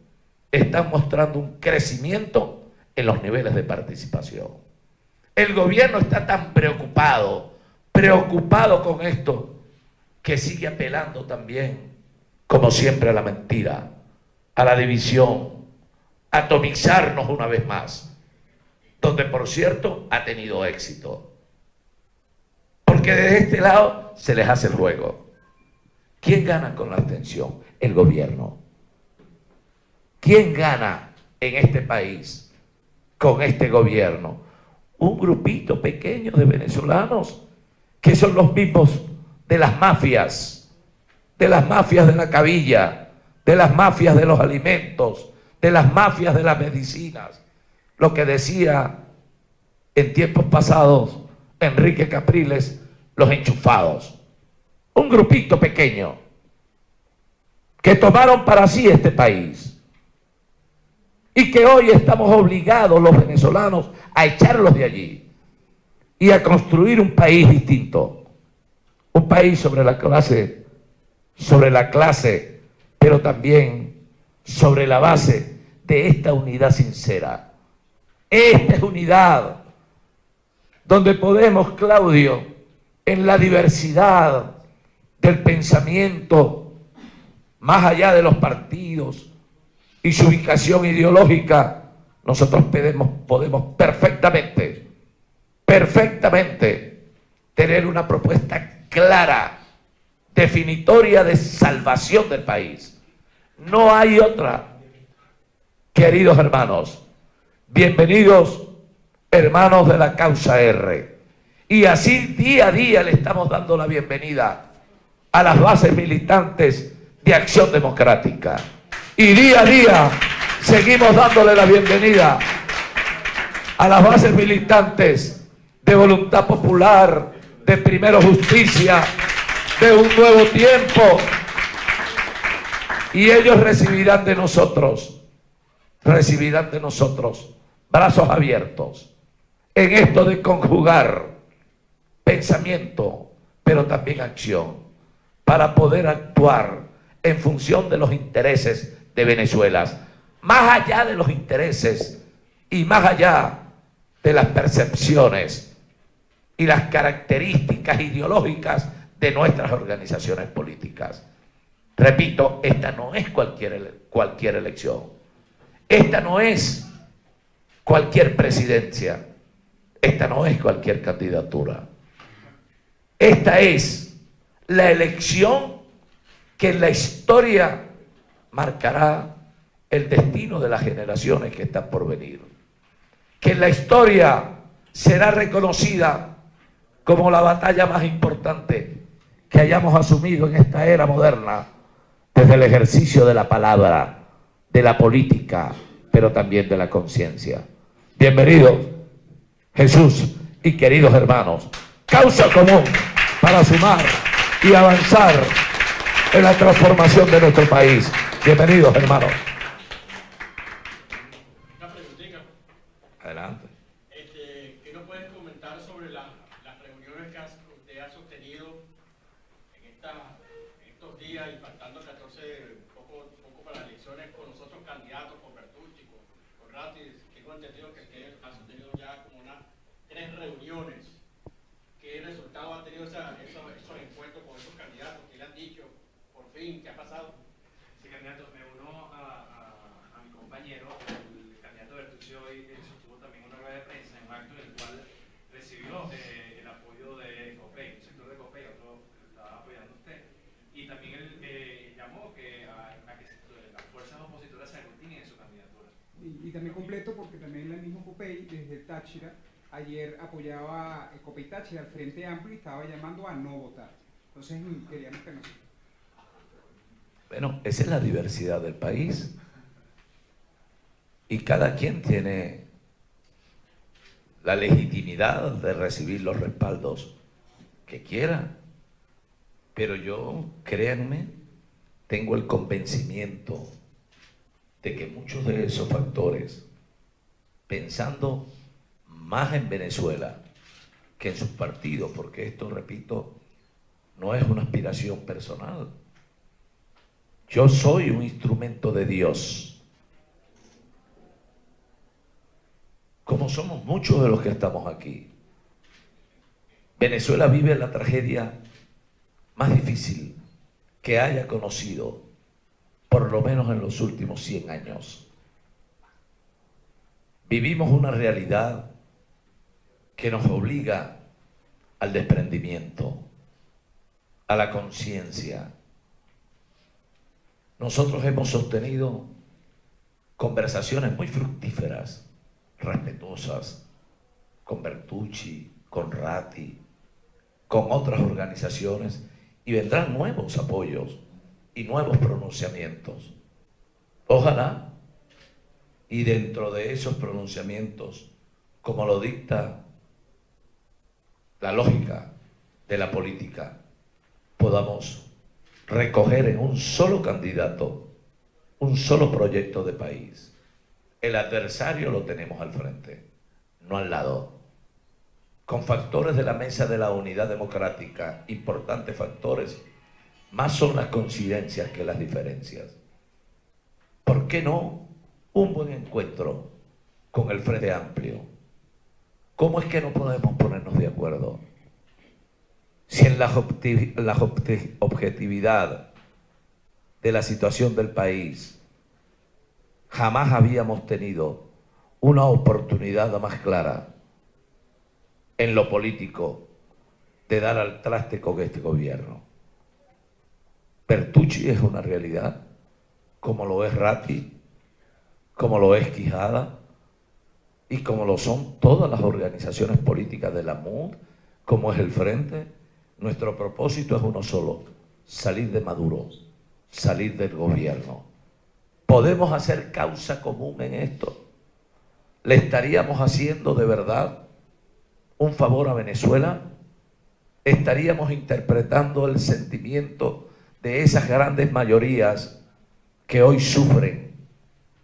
están mostrando un crecimiento en los niveles de participación. El gobierno está tan preocupado con esto, que sigue apelando también, como siempre, a la mentira, a la división, a atomizarnos una vez más, donde por cierto ha tenido éxito. Porque desde este lado se les hace el juego. ¿Quién gana con la abstención? El gobierno. ¿Quién gana en este país con este gobierno? Un grupito pequeño de venezolanos que son los mismos de las mafias de la cabilla, de las mafias de los alimentos, de las mafias de las medicinas. Lo que decía en tiempos pasados Enrique Capriles, los enchufados. Un grupito pequeño que tomaron para sí este país y que hoy estamos obligados los venezolanos a echarlos de allí y a construir un país distinto, un país sobre la clase, pero también sobre la base de esta unidad sincera. Esta es unidad donde podemos, Claudio, en la diversidad del pensamiento, más allá de los partidos y su ubicación ideológica, nosotros podemos perfectamente tener una propuesta clara definitoria de salvación del país. No hay otra. Queridos hermanos, bienvenidos hermanos de la causa R. Y así día a día le estamos dando la bienvenida a las bases militantes de Acción Democrática. Y día a día seguimos dándole la bienvenida a las bases militantes de Voluntad Popular, de Primero Justicia, de Un Nuevo Tiempo. Y ellos recibirán de nosotros brazos abiertos en esto de conjugar pensamiento, pero también acción, para poder actuar en función de los intereses de Venezuela, más allá de los intereses y más allá de las percepciones y las características ideológicas de nuestras organizaciones políticas. Repito, esta no es cualquier elección. Esta no es cualquier presidencia. Esta no es cualquier candidatura. Esta es la elección que en la historia marcará el destino de las generaciones que están por venir. Que en la historia será reconocida como la batalla más importante que hayamos asumido en esta era moderna, desde el ejercicio de la palabra, de la política, pero también de la conciencia. Bienvenidos, Jesús y queridos hermanos. Causa común para sumar y avanzar en la transformación de nuestro país. Bienvenidos, hermanos. Una preguntita. Adelante. ¿Qué nos puedes comentar sobre las reuniones que usted ha sostenido en estos días y faltando 14, poco para las elecciones, con los otros candidatos, con Bertucci, con Ratti? Tengo entendido que usted ha sostenido ya como 3 reuniones. ¿Qué resultado han tenido esos encuentros con esos candidatos? ¿Qué le han dicho? Por fin, ¿qué ha pasado? Sí, candidato, me uno a mi compañero, el candidato Bertucci hoy sostuvo también una rueda de prensa en un acto en el cual recibió el apoyo de COPEI, un sector de COPEI, otro estaba apoyando a usted, y también él llamó a que las fuerzas opositoras se aglutinen en su candidatura. Y también completo porque también el mismo COPEI desde Táchira ayer apoyaba COPEI Táchira al Frente Amplio y estaba llamando a no votar. Entonces queríamos que nos... Bueno, esa es la diversidad del país. Y cada quien tiene la legitimidad de recibir los respaldos que quiera. Pero yo, créanme, tengo el convencimiento de que muchos de esos factores, pensando más en Venezuela que en sus partidos, porque esto, repito, no es una aspiración personal. Yo soy un instrumento de Dios, como somos muchos de los que estamos aquí. Venezuela vive la tragedia más difícil que haya conocido, por lo menos en los últimos 100 años. Vivimos una realidad que nos obliga al desprendimiento, a la conciencia. Nosotros hemos sostenido conversaciones muy fructíferas, respetuosas, con Bertucci, con Ratti, con otras organizaciones, y vendrán nuevos apoyos y nuevos pronunciamientos. Ojalá, y dentro de esos pronunciamientos, como lo dicta la lógica de la política, podamos recoger en un solo candidato, un solo proyecto de país. El adversario lo tenemos al frente, no al lado. Con factores de la mesa de la unidad democrática, importantes factores, más son las coincidencias que las diferencias. ¿Por qué no un buen encuentro con el Frente Amplio? ¿Cómo es que no podemos ponernos de acuerdo? Si en la objetividad de la situación del país jamás habíamos tenido una oportunidad más clara en lo político de dar al traste con este gobierno. Bertucci es una realidad, como lo es Ratti, como lo es Quijada y como lo son todas las organizaciones políticas de la MUD, como es el Frente. Nuestro propósito es uno solo: salir de Maduro, salir del gobierno. ¿Podemos hacer causa común en esto? ¿Le estaríamos haciendo de verdad un favor a Venezuela? ¿Estaríamos interpretando el sentimiento de esas grandes mayorías que hoy sufren,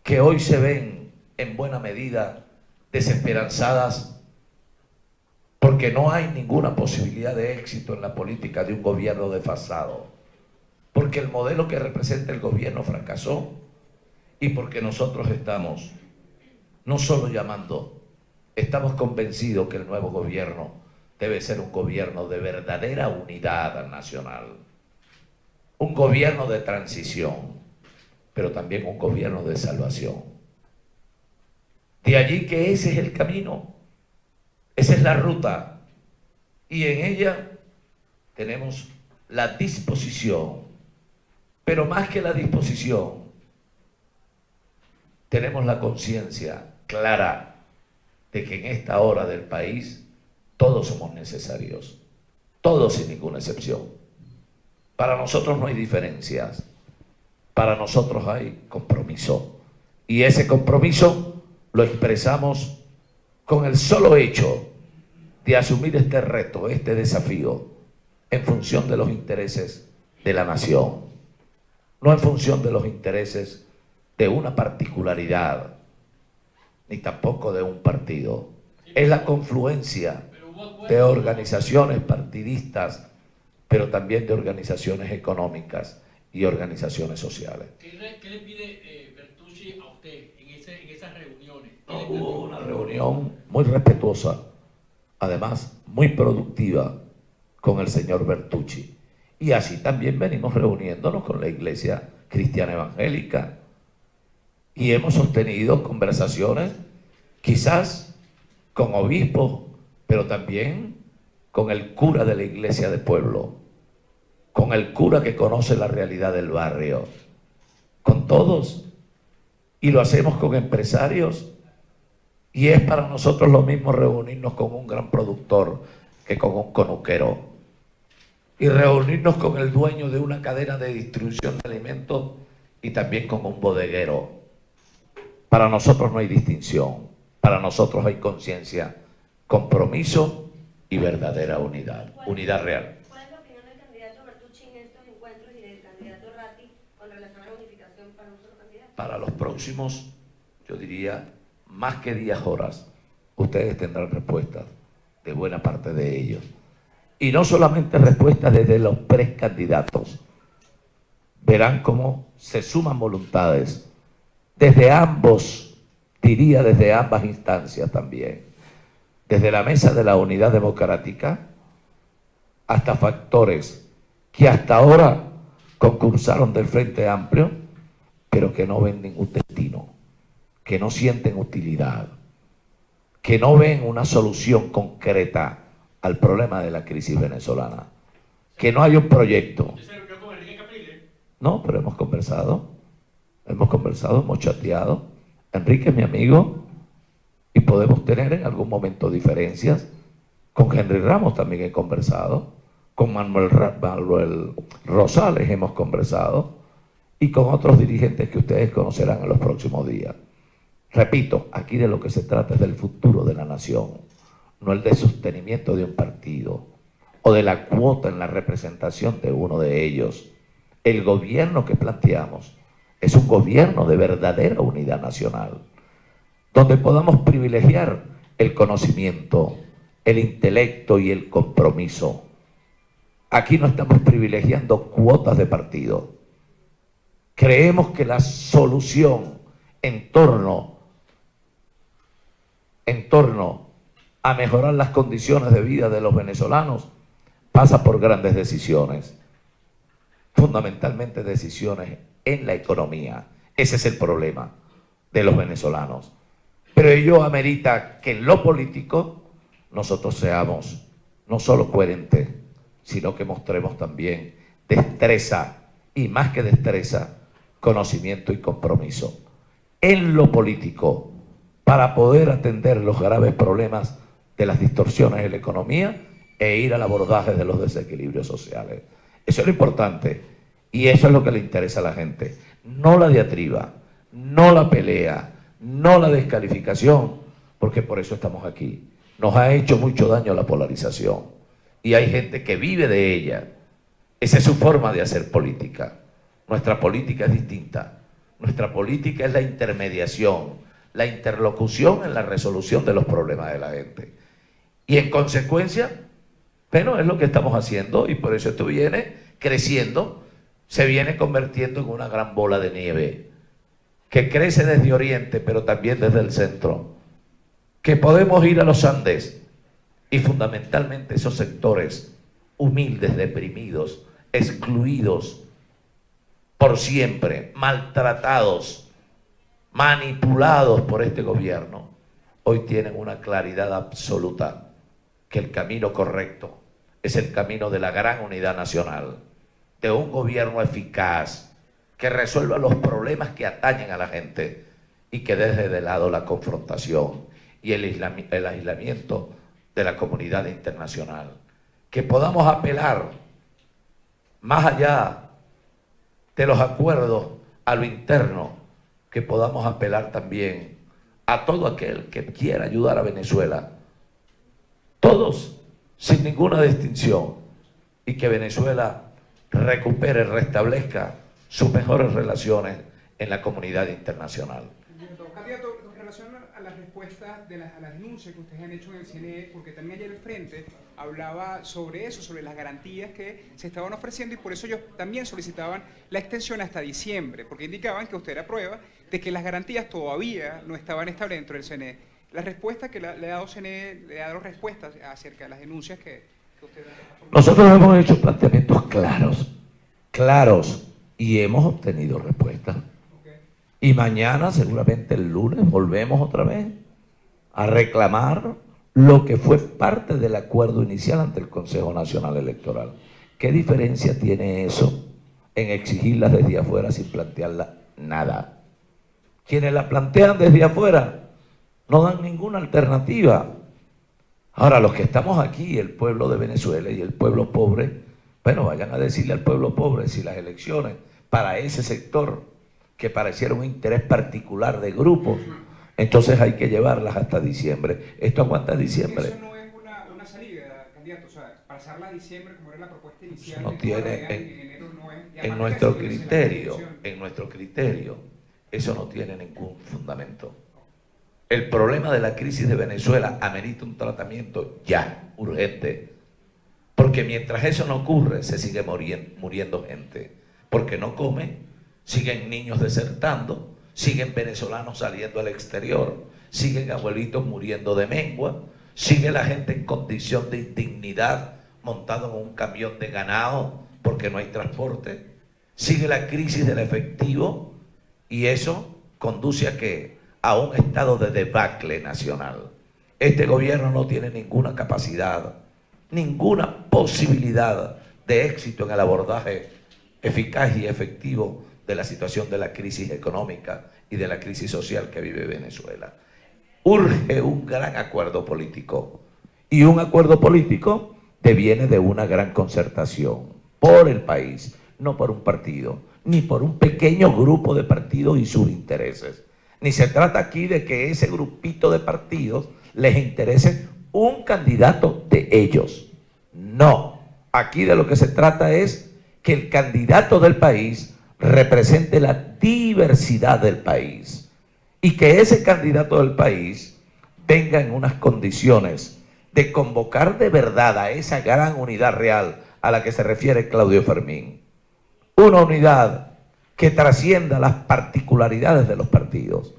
que hoy se ven en buena medida desesperanzadas porque no hay ninguna posibilidad de éxito en la política de un gobierno desfasado, porque el modelo que representa el gobierno fracasó y porque nosotros estamos no solo llamando, estamos convencidos que el nuevo gobierno debe ser un gobierno de verdadera unidad nacional, un gobierno de transición, pero también un gobierno de salvación. De allí que ese es el camino, esa es la ruta, y en ella tenemos la disposición, pero más que la disposición, tenemos la conciencia clara de que en esta hora del país todos somos necesarios, todos sin ninguna excepción. Para nosotros no hay diferencias, para nosotros hay compromiso, y ese compromiso lo expresamos con el solo hecho de asumir este reto, este desafío, en función de los intereses de la nación, no en función de los intereses de una particularidad, ni tampoco de un partido. Es la confluencia de organizaciones partidistas, pero también de organizaciones económicas y organizaciones sociales. ¿Qué le pide Bertucci a usted en esas reuniones? Hubo una reunión muy respetuosa, además muy productiva, con el señor Bertucci. Y así también venimos reuniéndonos con la Iglesia Cristiana Evangélica. Y hemos sostenido conversaciones, quizás con obispos, pero también con el cura de la iglesia de pueblo, con el cura que conoce la realidad del barrio, con todos. Y lo hacemos con empresarios, y es para nosotros lo mismo reunirnos con un gran productor que con un conuquero, y reunirnos con el dueño de una cadena de distribución de alimentos y también con un bodeguero. Para nosotros no hay distinción, para nosotros hay conciencia, compromiso y verdadera unidad, unidad real. ¿Cuál es la opinión del candidato Bertucci en estos encuentros y del candidato Ratti con relación a la unificación para un solo candidato? Para los próximos, yo diría, más que 10 horas, ustedes tendrán respuestas de buena parte de ellos. Y no solamente respuestas desde los precandidatos, verán cómo se suman voluntades desde ambos, diría desde ambas instancias también, desde la mesa de la unidad democrática hasta factores que hasta ahora concursaron del Frente Amplio, pero que no ven ningún destino, que no sienten utilidad, que no ven una solución concreta al problema de la crisis venezolana, que no hay un proyecto. ¿Usted se reunió con Enrique Capriles? No, pero hemos conversado, hemos chateado. Enrique es mi amigo y podemos tener en algún momento diferencias. Con Henry Ramos también he conversado, con Manuel Rosales hemos conversado y con otros dirigentes que ustedes conocerán en los próximos días. Repito, aquí de lo que se trata es del futuro de la nación, no el de sostenimiento de un partido o de la cuota en la representación de uno de ellos. El gobierno que planteamos es un gobierno de verdadera unidad nacional, donde podamos privilegiar el conocimiento, el intelecto y el compromiso. Aquí no estamos privilegiando cuotas de partido. Creemos que la solución en torno a mejorar las condiciones de vida de los venezolanos pasa por grandes decisiones, fundamentalmente decisiones en la economía. Ese es el problema de los venezolanos. Pero ello amerita que en lo político nosotros seamos no solo coherentes, sino que mostremos también destreza y más que destreza, conocimiento y compromiso. En lo político, para poder atender los graves problemas de las distorsiones en la economía e ir al abordaje de los desequilibrios sociales. Eso es lo importante y eso es lo que le interesa a la gente. No la diatriba, no la pelea, no la descalificación, porque por eso estamos aquí. Nos ha hecho mucho daño la polarización y hay gente que vive de ella. Esa es su forma de hacer política. Nuestra política es distinta. Nuestra política es la intermediación, la interlocución en la resolución de los problemas de la gente. Y en consecuencia, bueno, es lo que estamos haciendo y por eso esto viene creciendo, se viene convirtiendo en una gran bola de nieve que crece desde Oriente, pero también desde el centro. Que podemos ir a los Andes y fundamentalmente esos sectores humildes, deprimidos, excluidos por siempre, maltratados, manipulados por este gobierno, hoy tienen una claridad absoluta que el camino correcto es el camino de la gran unidad nacional, de un gobierno eficaz que resuelva los problemas que atañen a la gente y que deje de lado la confrontación y el aislamiento de la comunidad internacional. Que podamos apelar más allá de los acuerdos a lo interno, que podamos apelar también a todo aquel que quiera ayudar a Venezuela, todos sin ninguna distinción, y que Venezuela recupere, restablezca sus mejores relaciones en la comunidad internacional. Candidato, con relación a las respuestas a las denuncias que ustedes han hecho en el CNE, porque también ayer el Frente hablaba sobre eso, sobre las garantías que se estaban ofreciendo y por eso ellos también solicitaban la extensión hasta diciembre, porque indicaban que usted era prueba de que las garantías todavía no estaban establecidas dentro del CNE. La respuesta que le ha dado CNE, le ha dado respuestas acerca de las denuncias que usted ha... Nosotros hemos hecho planteamientos claros, y hemos obtenido respuestas. Y mañana, seguramente el lunes, volvemos otra vez a reclamar lo que fue parte del acuerdo inicial ante el Consejo Nacional Electoral. ¿Qué diferencia tiene eso en exigirlas desde afuera sin plantearla nada? Quienes la plantean desde afuera no dan ninguna alternativa. Ahora, los que estamos aquí, el pueblo de Venezuela y el pueblo pobre, bueno, vayan a decirle al pueblo pobre si las elecciones para ese sector que pareciera un interés particular de grupos, entonces hay que llevarlas hasta diciembre. ¿Esto aguanta diciembre? Eso no es una salida, candidato, o sea, pasarla a diciembre como era la propuesta inicial. No tiene, enero no es, en nuestro criterio, eso no tiene ningún fundamento. El problema de la crisis de Venezuela amerita un tratamiento ya, urgente, porque mientras eso no ocurre, se sigue muriendo gente, porque no come, siguen niños desertando, siguen venezolanos saliendo al exterior, siguen abuelitos muriendo de mengua, sigue la gente en condición de indignidad montado en un camión de ganado porque no hay transporte, sigue la crisis del efectivo y eso conduce a ¿qué? A un estado de debacle nacional. Este gobierno no tiene ninguna capacidad, ninguna posibilidad de éxito en el abordaje eficaz y efectivo de la situación de la crisis económica y de la crisis social que vive Venezuela. Urge un gran acuerdo político y un acuerdo político deviene de una gran concertación por el país, no por un partido, ni por un pequeño grupo de partidos y sus intereses. Ni se trata aquí de que ese grupito de partidos les interese un candidato de ellos. No, aquí de lo que se trata es que el candidato del país represente la diversidad del país y que ese candidato del país venga en unas condiciones de convocar de verdad a esa gran unidad real a la que se refiere Claudio Fermín. Una unidad que trascienda las particularidades de los partidos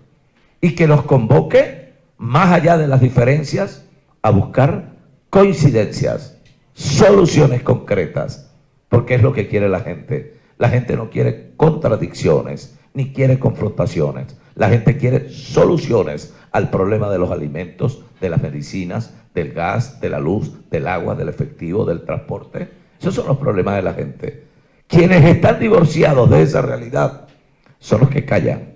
y que los convoque más allá de las diferencias a buscar coincidencias, soluciones concretas, porque es lo que quiere la gente. La gente no quiere contradicciones, ni quiere confrontaciones. La gente quiere soluciones al problema de los alimentos, de las medicinas, del gas, de la luz, del agua, del efectivo, del transporte. Esos son los problemas de la gente. Quienes están divorciados de esa realidad son los que callan,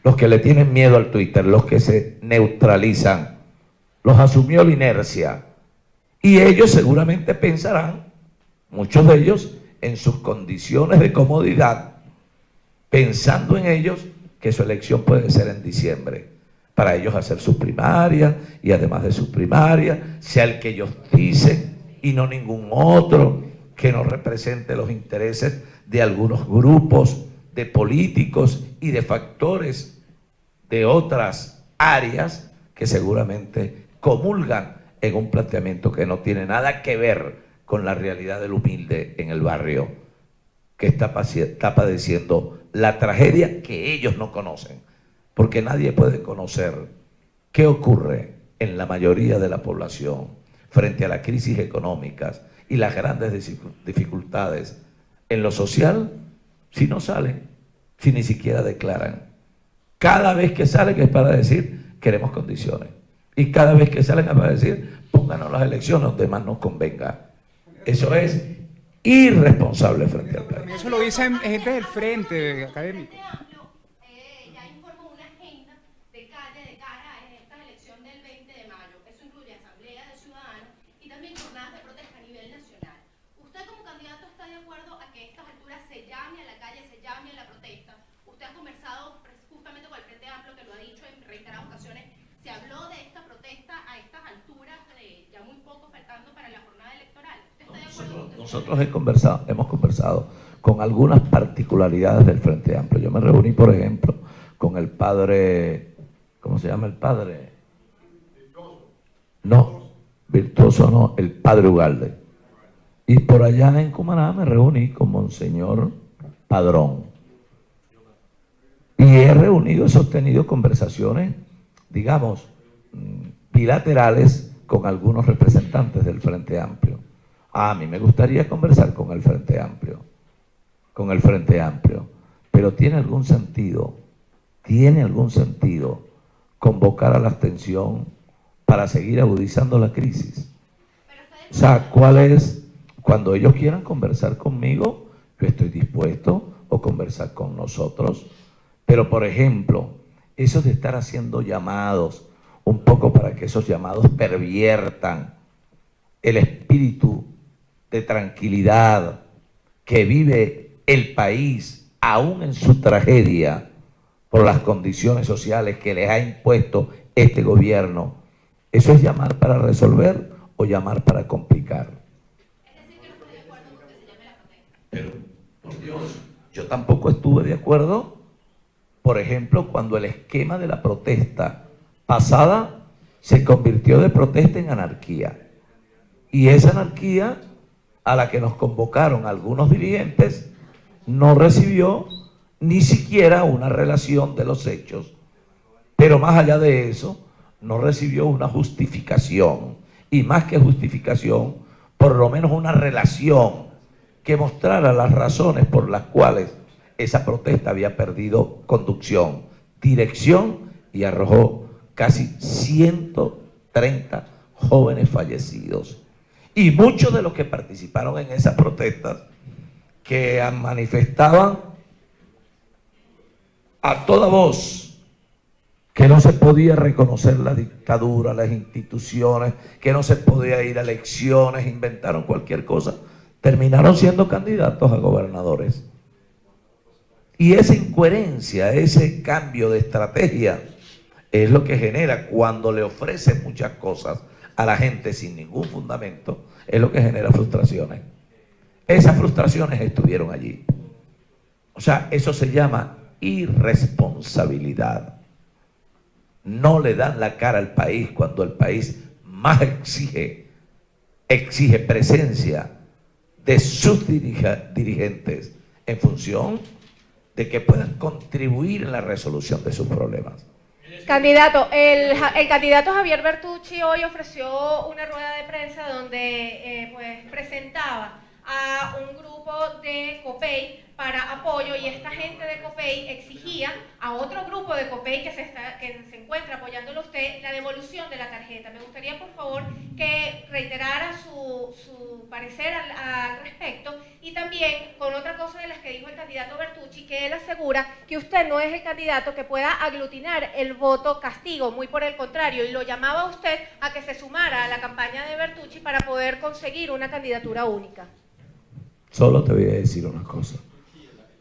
los que le tienen miedo al Twitter, los que se neutralizan, los asumió la inercia. Y ellos seguramente pensarán, muchos de ellos, en sus condiciones de comodidad, pensando en ellos que su elección puede ser en diciembre, para ellos hacer su primaria, y además de su primaria, sea el que ellos dicen y no ningún otro que no represente los intereses de algunos grupos de políticos y de factores de otras áreas que seguramente comulgan en un planteamiento que no tiene nada que ver con la realidad del humilde en el barrio, que está padeciendo la tragedia que ellos no conocen, porque nadie puede conocer qué ocurre en la mayoría de la población frente a las crisis económicas y las grandes dificultades en lo social si no salen, si ni siquiera declaran. Cada vez que salen es para decir queremos condiciones, y cada vez que salen es para decir pónganos las elecciones donde más nos convenga. Eso es irresponsable frente al país. Eso lo dicen gente del frente académico. Ya informó una agenda de calle de cara a esta elección del 20 de mayo. Eso incluye asamblea de ciudadanos y también jornadas de protesta a nivel nacional. ¿Usted como candidato está de acuerdo a que a estas alturas se llame a la calle, se llame a la protesta? Usted ha conversado justamente con el Frente Amplio, que lo ha dicho en reiteradas ocasiones. Se habló de esta protesta a estas alturas, ya muy poco faltando para la jornada electoral. Nosotros hemos conversado con algunas particularidades del Frente Amplio. Yo me reuní, por ejemplo, con el padre, ¿cómo se llama el padre? No, Virtuoso no, el padre Ugalde. Y por allá en Cumaná me reuní con Monseñor Padrón. Y he reunido, he sostenido conversaciones, digamos, bilaterales con algunos representantes del Frente Amplio. A mí me gustaría conversar con el Frente Amplio, pero tiene algún sentido convocar a la abstención para seguir agudizando la crisis. O sea, ¿cuál es? Cuando ellos quieran conversar conmigo, yo estoy dispuesto, o conversar con nosotros, pero por ejemplo, eso de estar haciendo llamados, un poco para que esos llamados perviertan el espíritu de tranquilidad que vive el país, aún en su tragedia, por las condiciones sociales que les ha impuesto este gobierno. ¿Eso es llamar para resolver o llamar para complicar? Es decir, que no estoy de acuerdo con que se llame la protesta. Pero, por Dios, yo tampoco estuve de acuerdo, por ejemplo, cuando el esquema de la protesta pasada se convirtió de protesta en anarquía. Y esa anarquía a la que nos convocaron algunos dirigentes no recibió ni siquiera una relación de los hechos, pero más allá de eso no recibió una justificación, y más que justificación, por lo menos una relación que mostrara las razones por las cuales esa protesta había perdido conducción, dirección, y arrojó casi 130 jóvenes fallecidos. Y muchos de los que participaron en esas protestas, que manifestaban a toda voz que no se podía reconocer la dictadura, las instituciones, que no se podía ir a elecciones, inventaron cualquier cosa, terminaron siendo candidatos a gobernadores. Y esa incoherencia, ese cambio de estrategia, es lo que genera cuando le ofrecen muchas cosas a la gente sin ningún fundamento, es lo que genera frustraciones. Esas frustraciones estuvieron allí. O sea, eso se llama irresponsabilidad. No le dan la cara al país cuando el país más exige presencia de sus dirigentes en función de que puedan contribuir en la resolución de sus problemas. Candidato, el candidato Javier Bertucci hoy ofreció una rueda de prensa donde pues presentaba a un grupo de COPEI para apoyo, y esta gente de COPEI exigía a otro grupo de COPEI que se encuentra apoyándolo a usted la devolución de la tarjeta. Me gustaría, por favor, que reiterara su parecer al respecto, y también con otra cosa de las que dijo el candidato Bertucci, que él asegura que usted no es el candidato que pueda aglutinar el voto castigo, muy por el contrario, y lo llamaba a usted a que se sumara a la campaña de Bertucci para poder conseguir una candidatura única. Solo te voy a decir una cosa.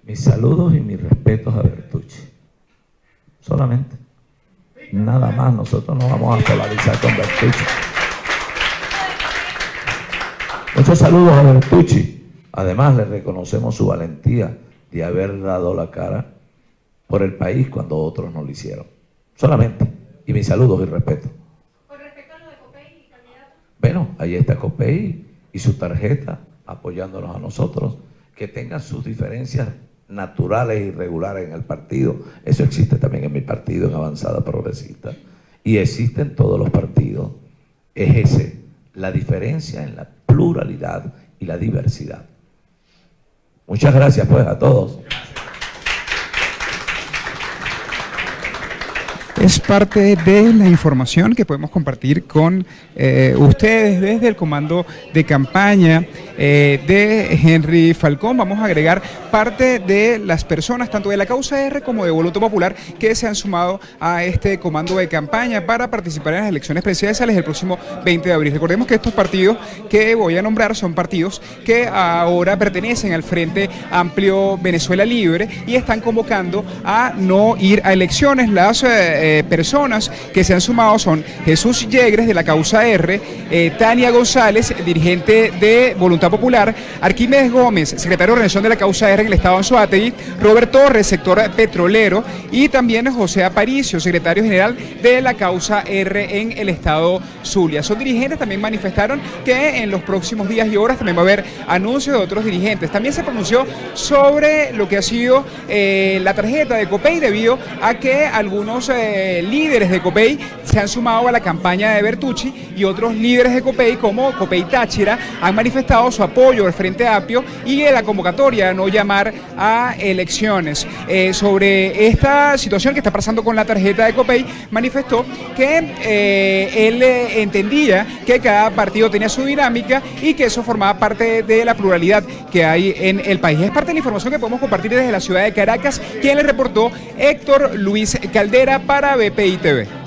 Mis saludos y mis respetos a Bertucci. Solamente. Nada más, nosotros no vamos a polarizar con Bertucci. Muchos saludos a Bertucci. Además, le reconocemos su valentía de haber dado la cara por el país cuando otros no lo hicieron. Solamente. Y mis saludos y respeto. Con respecto a lo de COPEI, candidato. Bueno, ahí está COPEI y su tarjeta apoyándonos a nosotros. Que tengan sus diferencias naturales y regulares en el partido. Eso existe también en mi partido, en Avanzada Progresista. Y existe en todos los partidos. Es ese, la diferencia en la pluralidad y la diversidad. Muchas gracias pues a todos. Es parte de la información que podemos compartir con ustedes desde el comando de campaña de Henry Falcón. Vamos a agregar parte de las personas, tanto de la causa R como de Voluntad Popular, que se han sumado a este comando de campaña para participar en las elecciones presidenciales el próximo 20 de abril. Recordemos que estos partidos que voy a nombrar son partidos que ahora pertenecen al Frente Amplio Venezuela Libre y están convocando a no ir a elecciones. Las personas que se han sumado son Jesús Yegres de la causa R, Tania González, dirigente de Voluntad Popular, Arquímedes Gómez, secretario de Organización de la causa R en el estado de Anzoátegui, Robert Torres, sector petrolero, y también José Aparicio, secretario general de la causa R en el estado Zulia. Son dirigentes, también manifestaron que en los próximos días y horas también va a haber anuncios de otros dirigentes. También se pronunció sobre lo que ha sido la tarjeta de COPEI, debido a que algunos líderes de COPEI se han sumado a la campaña de Bertucci, y otros líderes de COPEI como COPEI Táchira han manifestado su apoyo al Frente Amplio y la convocatoria a no llamar a elecciones. Sobre esta situación que está pasando con la tarjeta de COPEI, manifestó que él entendía que cada partido tenía su dinámica y que eso formaba parte de la pluralidad que hay en el país. Es parte de la información que podemos compartir desde la ciudad de Caracas, quien le reportó Héctor Luis Caldera para BPI TV.